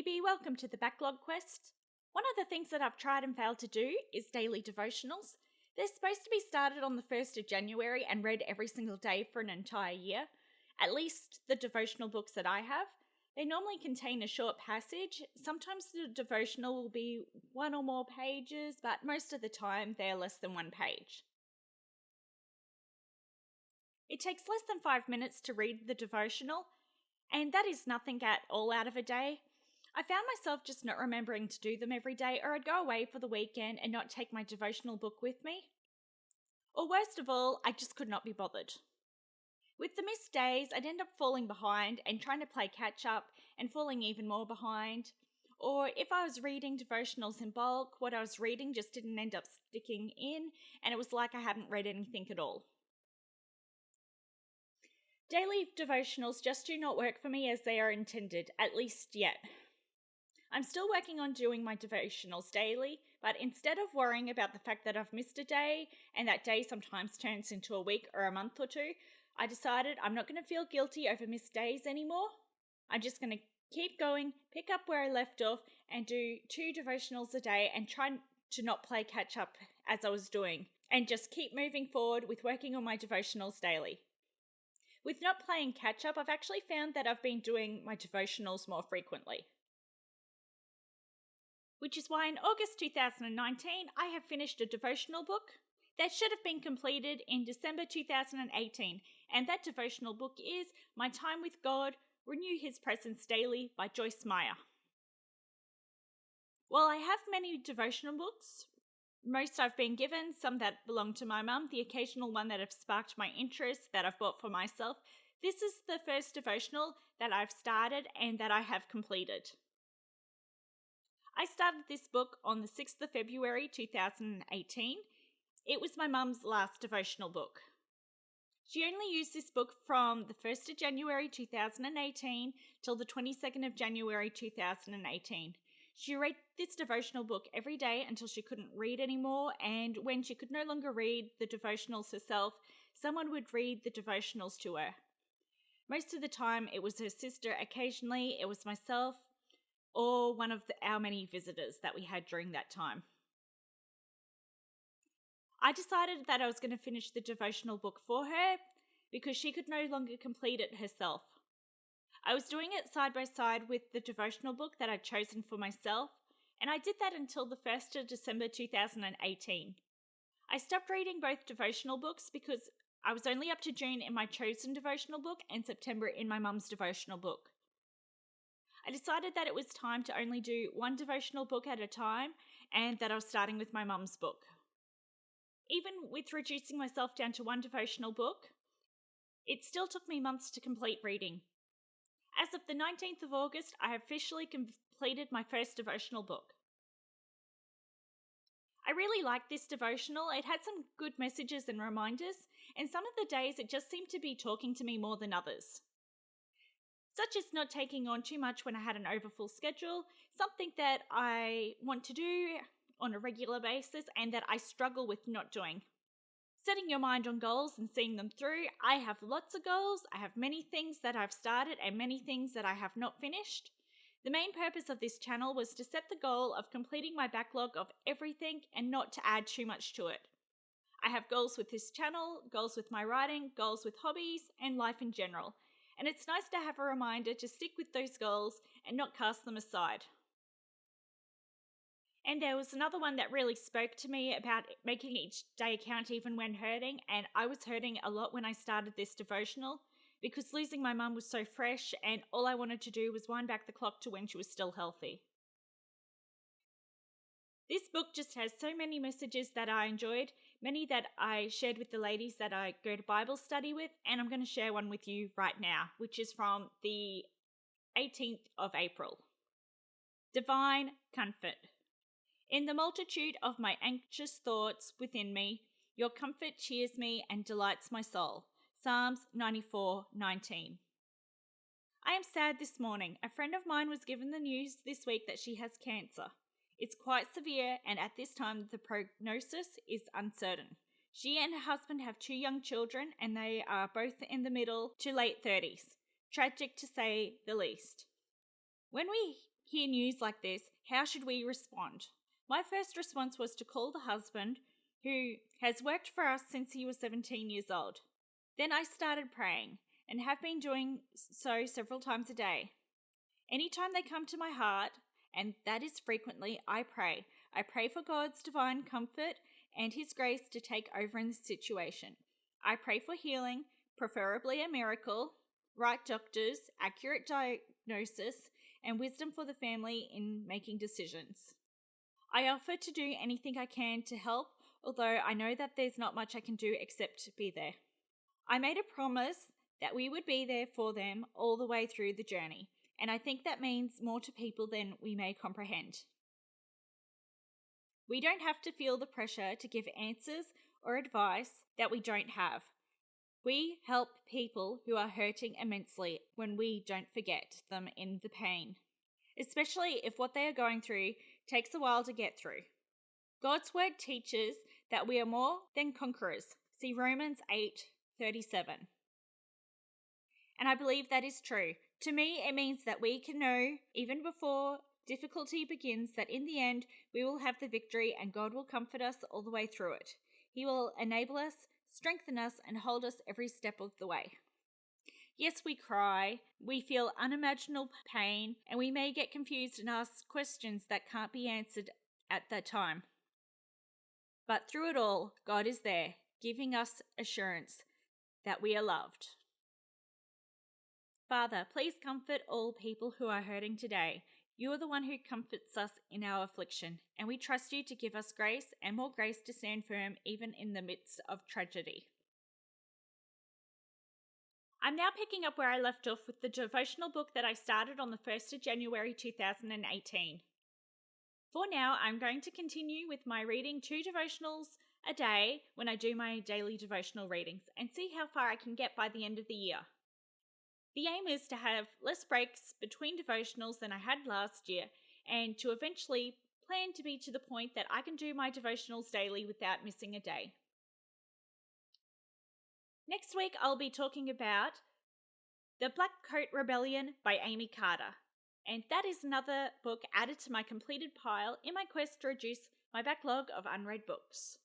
Phoebe, welcome to the Backlog Quest. One of the things that I've tried and failed to do is daily devotionals. They're supposed to be started on the 1st of January and read every single day for an entire year. At least the devotional books that I have. They normally contain a short passage. Sometimes the devotional will be one or more pages, but most of the time they're less than 1 page. It takes less than 5 minutes to read the devotional, and that is nothing at all out of a day. I found myself just not remembering to do them every day, or I'd go away for the weekend and not take my devotional book with me. Or worst of all, I just could not be bothered. With the missed days, I'd end up falling behind and trying to play catch up and falling even more behind. Or if I was reading devotionals in bulk, what I was reading just didn't end up sticking in, and it was like I hadn't read anything at all. Daily devotionals just do not work for me as they are intended, at least yet. I'm still working on doing my devotionals daily, but instead of worrying about the fact that I've missed a day, and that day sometimes turns into a week or a month or two, I decided I'm not going to feel guilty over missed days anymore. I'm just going to keep going, pick up where I left off, and do 2 devotionals a day and try to not play catch up as I was doing, and just keep moving forward with working on my devotionals daily. With not playing catch up, I've actually found that I've been doing my devotionals more frequently. Which is why in August 2019, I have finished a devotional book that should have been completed in December 2018, and that devotional book is My Time with God, Renew His Presence Daily by Joyce Meyer. While I have many devotional books, most I've been given, some that belong to my mum, the occasional one that have sparked my interest that I've bought for myself, this is the first devotional that I've started and that I have completed. I started this book on the 6th of February 2018. It was my mum's last devotional book. She only used this book from the 1st of January 2018 till the 22nd of January 2018. She read this devotional book every day until she couldn't read anymore, and when she could no longer read the devotionals herself, someone would read the devotionals to her. Most of the time it was her sister, occasionally it was myself, or one of our many visitors that we had during that time. I decided that I was going to finish the devotional book for her because she could no longer complete it herself. I was doing it side by side with the devotional book that I'd chosen for myself, and I did that until the 1st of December 2018. I stopped reading both devotional books because I was only up to June in my chosen devotional book and September in my mum's devotional book. I decided that it was time to only do 1 devotional book at a time and that I was starting with my mum's book. Even with reducing myself down to 1 devotional book, it still took me months to complete reading. As of the 19th of August, I have officially completed my first devotional book. I really liked this devotional. It had some good messages and reminders, and some of the days it just seemed to be talking to me more than others. Such as not taking on too much when I had an overfull schedule, something that I want to do on a regular basis and that I struggle with not doing. Setting your mind on goals and seeing them through. I have lots of goals. I have many things that I've started and many things that I have not finished. The main purpose of this channel was to set the goal of completing my backlog of everything and not to add too much to it. I have goals with this channel, goals with my writing, goals with hobbies, and life in general. And it's nice to have a reminder to stick with those goals and not cast them aside. And there was another one that really spoke to me about making each day count even when hurting, and I was hurting a lot when I started this devotional because losing my mum was so fresh and all I wanted to do was wind back the clock to when she was still healthy. This book just has so many messages that I enjoyed, many that I shared with the ladies that I go to Bible study with, and I'm going to share one with you right now, which is from the 18th of April. Divine Comfort. In the multitude of my anxious thoughts within me, your comfort cheers me and delights my soul. Psalms 94:19. I am sad this morning. A friend of mine was given the news this week that she has cancer. It's quite severe, and at this time the prognosis is uncertain. She and her husband have 2 young children, and they are both in the middle to late 30s. Tragic to say the least. When we hear news like this, how should we respond? My first response was to call the husband, who has worked for us since he was 17 years old. Then I started praying, and have been doing so several times a day. Anytime they come to my heart, and that is frequently, I pray. I pray for God's divine comfort and His grace to take over in this situation. I pray for healing, preferably a miracle, right doctors, accurate diagnosis, and wisdom for the family in making decisions. I offer to do anything I can to help, although I know that there's not much I can do except to be there. I made a promise that we would be there for them all the way through the journey, and I think that means more to people than we may comprehend. We don't have to feel the pressure to give answers or advice that we don't have. We help people who are hurting immensely when we don't forget them in the pain, especially if what they are going through takes a while to get through. God's word teaches that we are more than conquerors. See Romans 8:37. And I believe that is true. To me, it means that we can know, even before difficulty begins, that in the end, we will have the victory and God will comfort us all the way through it. He will enable us, strengthen us, and hold us every step of the way. Yes, we cry, we feel unimaginable pain, and we may get confused and ask questions that can't be answered at that time. But through it all, God is there, giving us assurance that we are loved. Father, please comfort all people who are hurting today. You are the one who comforts us in our affliction, and we trust you to give us grace and more grace to stand firm even in the midst of tragedy. I'm now picking up where I left off with the devotional book that I started on the 1st of January 2018. For now, I'm going to continue with my reading 2 devotionals a day when I do my daily devotional readings and see how far I can get by the end of the year. The aim is to have less breaks between devotionals than I had last year and to eventually plan to be to the point that I can do my devotionals daily without missing a day. Next week, I'll be talking about The Black Coat Rebellion by Amy Carter. And that is another book added to my completed pile in my quest to reduce my backlog of unread books.